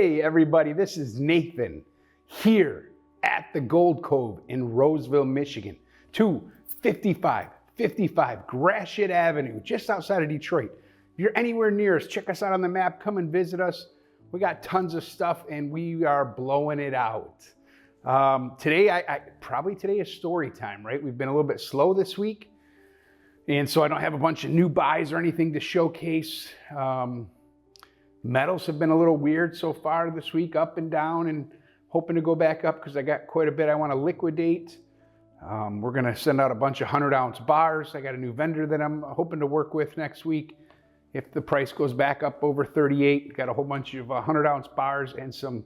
Hey everybody, this is Nathan here at the Gold Cove in Roseville, Michigan, 255 Gratiot Avenue, just outside of Detroit. If you're anywhere near us, check us out on the map, come and visit us. We got tons of stuff and we are blowing it out. Today is story time, right? We've been a little bit slow this week, and so I don't have a bunch of new buys or anything to showcase. Metals have been a little weird so far this week, up and down, and hoping to go back up because I got quite a bit I want to liquidate. We're going to send out a bunch of 100-ounce bars. I got a new vendor that I'm hoping to work with next week. If the price goes back up over 38, got a whole bunch of 100-ounce bars and some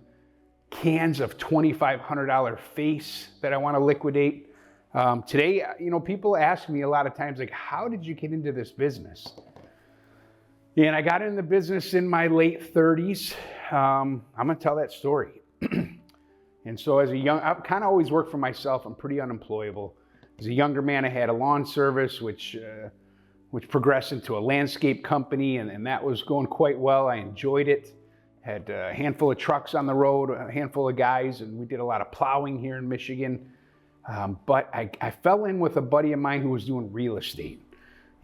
cans of $2,500 face that I want to liquidate. Today, people ask me a lot of times, like, how did you get into this business? And I got into the business in my late 30s. I'm going to tell that story. And so I kind of always worked for myself. I'm pretty unemployable. As a younger man, I had a lawn service, which progressed into a landscape company, and that was going quite well. I enjoyed it. Had a handful of trucks on the road, a handful of guys, and we did a lot of plowing here in Michigan. But I fell in with a buddy of mine who was doing real estate.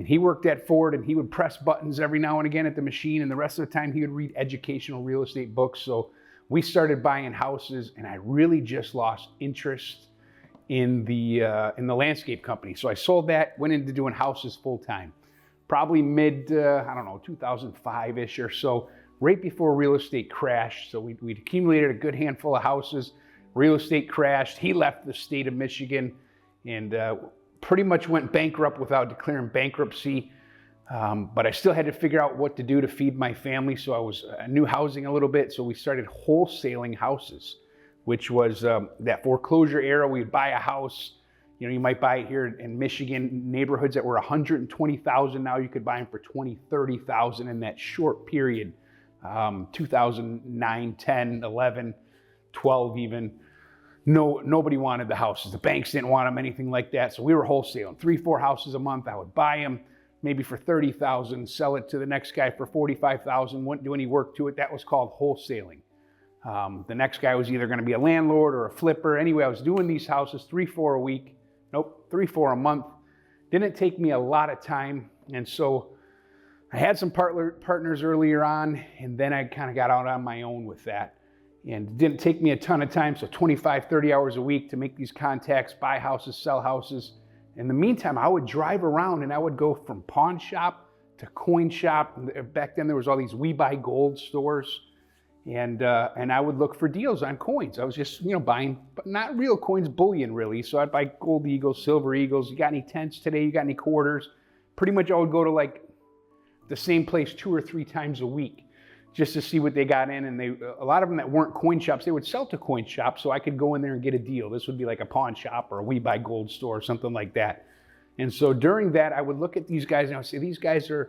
And he worked at Ford, and he would press buttons every now and again at the machine, and the rest of the time he would read educational real estate books. So we started buying houses, and I really just lost interest in the landscape company. So I sold that, went into doing houses full time. Probably mid 2005-ish or so, right before real estate crashed. So we'd accumulated a good handful of houses. Real estate crashed. He left the state of Michigan and pretty much went bankrupt without declaring bankruptcy. But I still had to figure out what to do to feed my family. So I knew housing a little bit. So we started wholesaling houses, which was that foreclosure era. We'd buy a house. You might buy it here in Michigan, neighborhoods that were $120,000. Now you could buy them for $20,000, $30,000 in that short period. 2009, 10, 11, 12 even. Nobody wanted the houses. The banks didn't want them, anything like that. So we were wholesaling 3-4 houses a month. I would buy them maybe for $30,000, sell it to the next guy for $45,000. Wouldn't do any work to it. That was called wholesaling. The next guy was either going to be a landlord or a flipper. Anyway, I was doing these houses 3-4 a week. Nope, 3-4 a month. Didn't take me a lot of time. And so I had some partners earlier on, and then I kind of got out on my own with that. And it didn't take me a ton of time, so 25, 30 hours a week to make these contacts, buy houses, sell houses. In the meantime, I would drive around and I would go from pawn shop to coin shop. Back then there was all these We Buy Gold stores, and I would look for deals on coins. I was just buying, but not real coins, bullion really. So I'd buy gold eagles, silver eagles. You got any tenths today? You got any quarters? Pretty much I would go to like the same place 2 or 3 times a week, just to see what they got in. And a lot of them that weren't coin shops, they would sell to coin shops, so I could go in there and get a deal. This would be like a pawn shop or a We Buy Gold store or something like that. And so during that, I would look at these guys and I would say, these guys a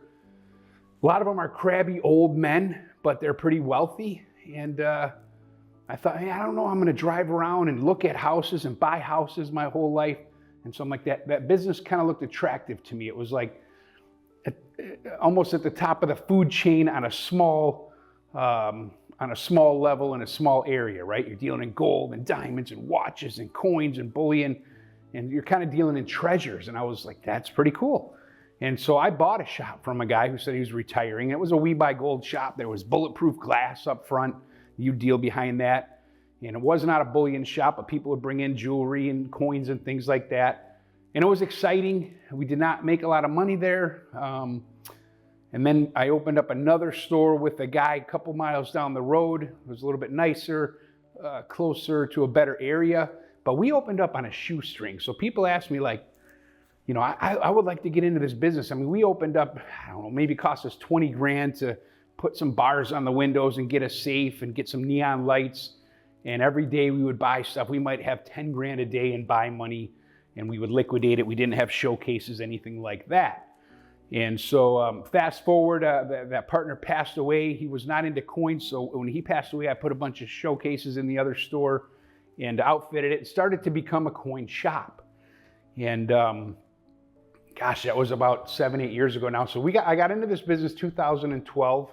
lot of them are crabby old men, but they're pretty wealthy. And I thought, hey, I don't know, I'm going to drive around and look at houses and buy houses my whole life. And so I'm like, that business kind of looked attractive to me. It was like almost at the top of the food chain on a small level in a small area, right? You're dealing in gold and diamonds and watches and coins and bullion, and you're kind of dealing in treasures. And I was like, that's pretty cool. And so I bought a shop from a guy who said he was retiring. It was a We Buy Gold shop. There was bulletproof glass up front. You deal behind that. And it was not a bullion shop, but people would bring in jewelry and coins and things like that. And it was exciting. We did not make a lot of money there. And then I opened up another store with a guy a couple miles down the road. It was a little bit nicer, closer to a better area. But we opened up on a shoestring. So people ask me like, I would like to get into this business. I mean, we opened up, I don't know, maybe it cost us 20 grand to put some bars on the windows and get a safe and get some neon lights. And every day we would buy stuff. We might have 10 grand a day in buy money, and we would liquidate it. We didn't have showcases, anything like that. And so fast forward, that partner passed away. He was not into coins. So when he passed away, I put a bunch of showcases in the other store and outfitted it. It started to become a coin shop. And gosh, that was about 7-8 years ago now. So I got into this business 2012.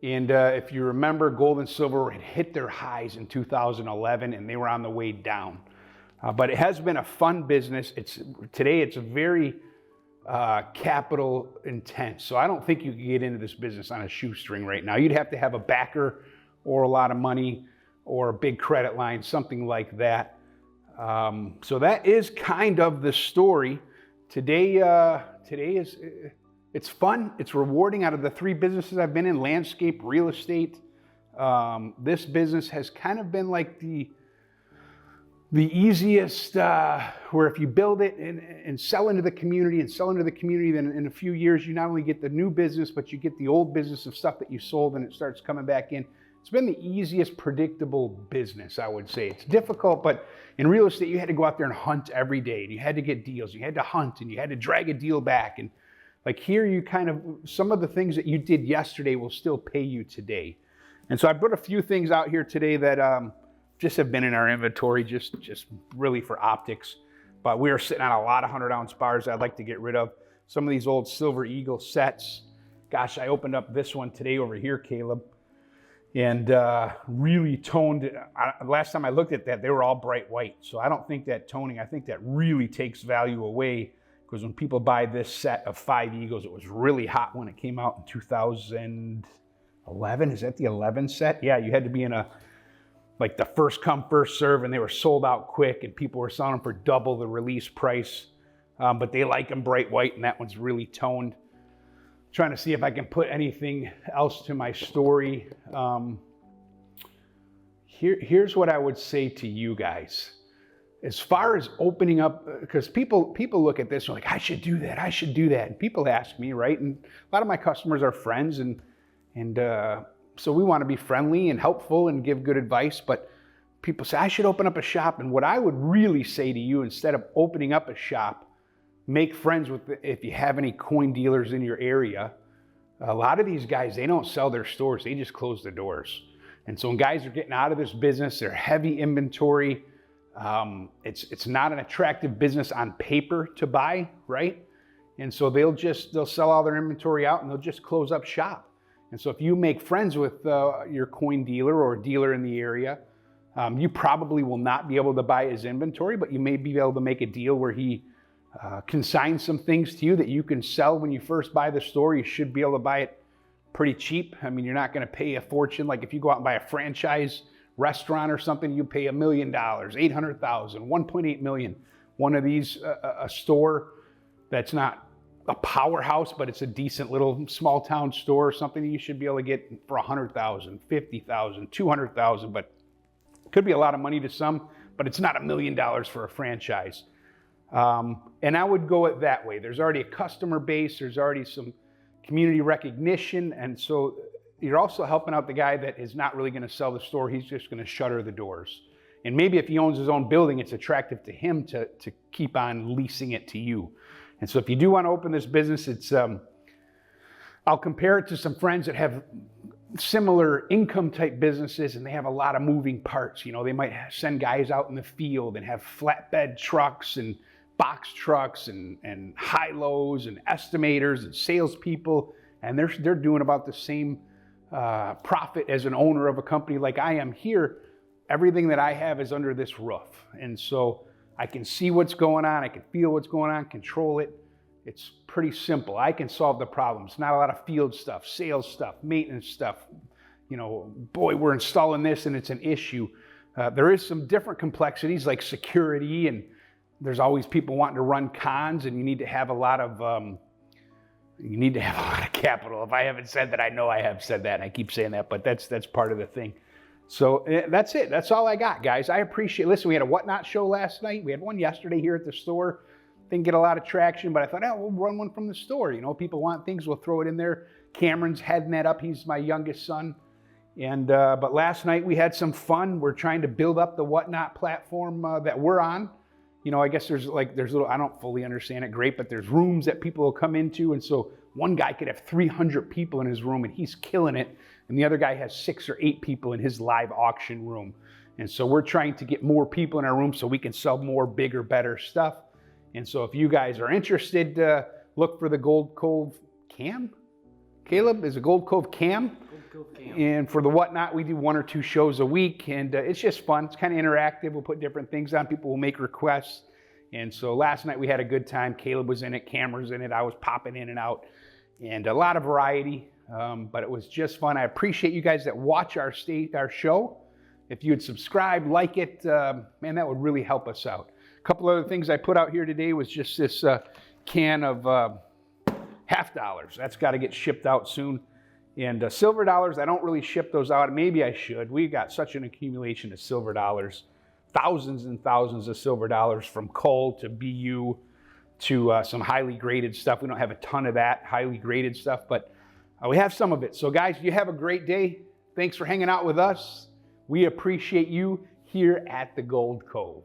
And if you remember, gold and silver had hit their highs in 2011 and they were on the way down. But it has been a fun business. Today it's very capital intense. So I don't think you can get into this business on a shoestring right now. You'd have to have a backer or a lot of money or a big credit line, something like that. So that is kind of the story. Today it's fun, it's rewarding. Out of the 3 businesses I've been in, landscape, real estate, this business has kind of been like the easiest, where if you build it and sell into the community then in a few years, you not only get the new business, but you get the old business of stuff that you sold and it starts coming back in. It's been the easiest predictable business, I would say. It's difficult, but in real estate, you had to go out there and hunt every day, and you had to get deals, you had to hunt, and you had to drag a deal back. And like here, you kind of, some of the things that you did yesterday will still pay you today. And so I put a few things out here today that just have been in our inventory, just really for optics. But we are sitting on a lot of 100-ounce bars I'd like to get rid of. Some of these old Silver Eagle sets. Gosh, I opened up this one today over here, Caleb. And really toned. Last time I looked at that, they were all bright white. So I don't think that toning, I think that really takes value away, because when people buy this set of 5 Eagles, it was really hot when it came out in 2011. Is that the 11 set? Yeah, you had to be in like the first come, first serve, and they were sold out quick, and people were selling them for double the release price. But they like them bright white, and that one's really toned. Trying to see if I can put anything else to my story. Here's what I would say to you guys. As far as opening up, because people look at this and are like, I should do that. And people ask me, right? And a lot of my customers are friends, and so we want to be friendly and helpful and give good advice. But people say, I should open up a shop. And what I would really say to you, instead of opening up a shop, make friends with, if you have any coin dealers in your area. A lot of these guys, they don't sell their stores, they just close the doors. And so when guys are getting out of this business, they're heavy inventory. It's not an attractive business on paper to buy, right? And so they'll sell all their inventory out and they'll just close up shop. And so if you make friends with your coin dealer or dealer in the area, you probably will not be able to buy his inventory, but you may be able to make a deal where he consign some things to you that you can sell when you first buy the store. You should be able to buy it pretty cheap. I mean, you're not going to pay a fortune. Like if you go out and buy a franchise restaurant or something, you pay $1 million, $800,000, $1.8 million. One of these, a store that's not a powerhouse, but it's a decent little small town store or something, you should be able to get for $100,000, $50,000, $200,000. But it could be a lot of money to some, but it's not $1 million for a franchise. And I would go it that way. There's already a customer base, there's already some community recognition, and so you're also helping out the guy that is not really going to sell the store, he's just going to shutter the doors. And maybe if he owns his own building, it's attractive to him to keep on leasing it to you. And so if you do want to open this business, it's I'll compare it to some friends that have similar income type businesses, and they have a lot of moving parts. You know, they might send guys out in the field and have flatbed trucks and box trucks and high-lows and estimators and salespeople, and they're doing about the same profit as an owner of a company like I am here. Everything that I have is under this roof, and so I can see what's going on, I can feel what's going on, control it. It's pretty simple. I can solve the problems. Not a lot of field stuff, sales stuff, maintenance stuff. You know, boy, we're installing this and it's an issue. There is some different complexities like security, and there's always people wanting to run cons, and you need to have a lot of capital. If I haven't said that, I know I have said that, and I keep saying that, but that's part of the thing. So that's it. That's all I got, guys. I appreciate. Listen, we had a Whatnot show last night. We had one yesterday here at the store. Didn't get a lot of traction, but I thought, we'll run one from the store. You know, people want things, we'll throw it in there. Cameron's heading that up. He's my youngest son. And but last night we had some fun. We're trying to build up the Whatnot platform that we're on. You know, I guess there's little, I don't fully understand it great, but there's rooms that people will come into. And so one guy could have 300 people in his room and he's killing it. And the other guy has 6 or 8 people in his live auction room. And so we're trying to get more people in our room so we can sell more, bigger, better stuff. And so if you guys are interested, look for the Gold Cove Cam. Caleb, is it Gold Cove Cam? Gold And for the Whatnot, we do 1 or 2 shows a week, and it's just fun. It's kind of interactive. We'll put different things on. People will make requests. And so last night we had a good time. Caleb was in it, Cameron's in it. I was popping in and out, and a lot of variety. But it was just fun. I appreciate you guys that watch our show. If you would subscribe, like it, man, that would really help us out. A couple other things I put out here today was just this can of half dollars. That's got to get shipped out soon. And silver dollars, I don't really ship those out. Maybe I should. We got such an accumulation of silver dollars. Thousands and thousands of silver dollars, from coal to BU to some highly graded stuff. We don't have a ton of that highly graded stuff, but we have some of it. So guys, you have a great day. Thanks for hanging out with us. We appreciate you here at the Gold Cove.